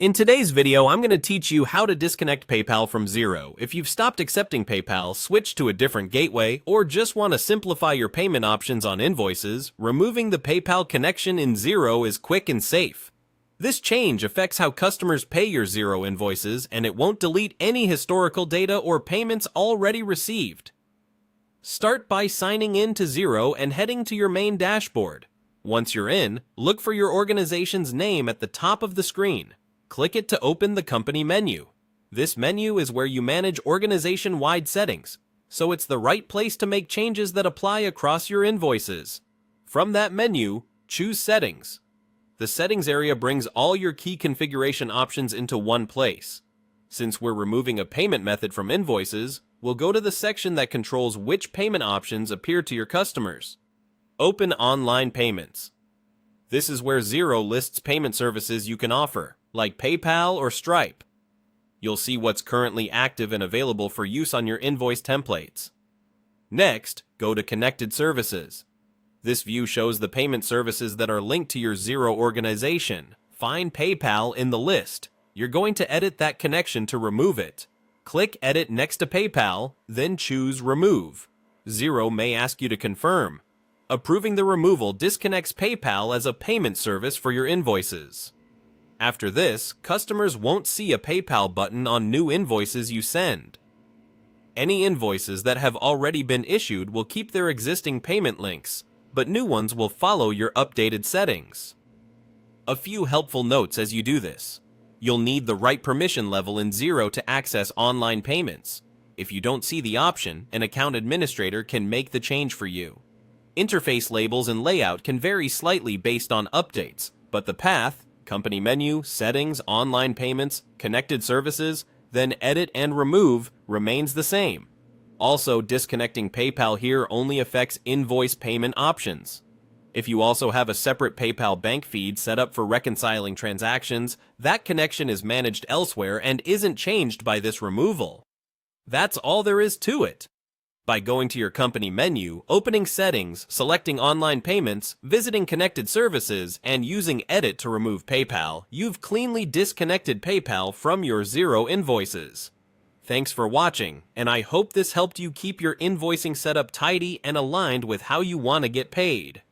In today's video, I'm going to teach you how to disconnect PayPal from Xero. If you've stopped accepting PayPal, switched to a different gateway, or just want to simplify your payment options on invoices, removing the PayPal connection in Xero is quick and safe. This change affects how customers pay your Xero invoices, and it won't delete any historical data or payments already received. Start by signing in to Xero and heading to your main dashboard. Once you're in, look for your organization's name at the top of the screen. Click it to open the company menu. This menu is where you manage organization-wide settings, so it's the right place to make changes that apply across your invoices. From that menu, choose Settings. The Settings area brings all your key configuration options into one place. Since we're removing a payment method from invoices, we'll go to the section that controls which payment options appear to your customers. Open Online Payments. This is where Xero lists payment services you can offer, like PayPal or Stripe. You'll see what's currently active and available for use on your invoice templates. Next, go to Connected Services. This view shows the payment services that are linked to your Xero organization. Find PayPal in the list. You're going to edit that connection to remove it. Click Edit next to PayPal, then choose Remove. Xero may ask you to confirm. Approving the removal disconnects PayPal as a payment service for your invoices. After this, customers won't see a PayPal button on new invoices you send. Any invoices that have already been issued will keep their existing payment links, but new ones will follow your updated settings. A few helpful notes as you do this. You'll need the right permission level in Xero to access online payments. If you don't see the option, an account administrator can make the change for you. Interface labels and layout can vary slightly based on updates, but the path, company menu, settings, online payments, connected services, then edit and remove remains the same. Also, disconnecting PayPal here only affects invoice payment options. If you also have a separate PayPal bank feed set up for reconciling transactions, that connection is managed elsewhere and isn't changed by this removal. That's all there is to it. By going to your company menu, opening Settings, selecting Online Payments, visiting Connected Services, and using Edit to remove PayPal, you've cleanly disconnected PayPal from your Xero invoices. Thanks for watching, and I hope this helped you keep your invoicing setup tidy and aligned with how you want to get paid.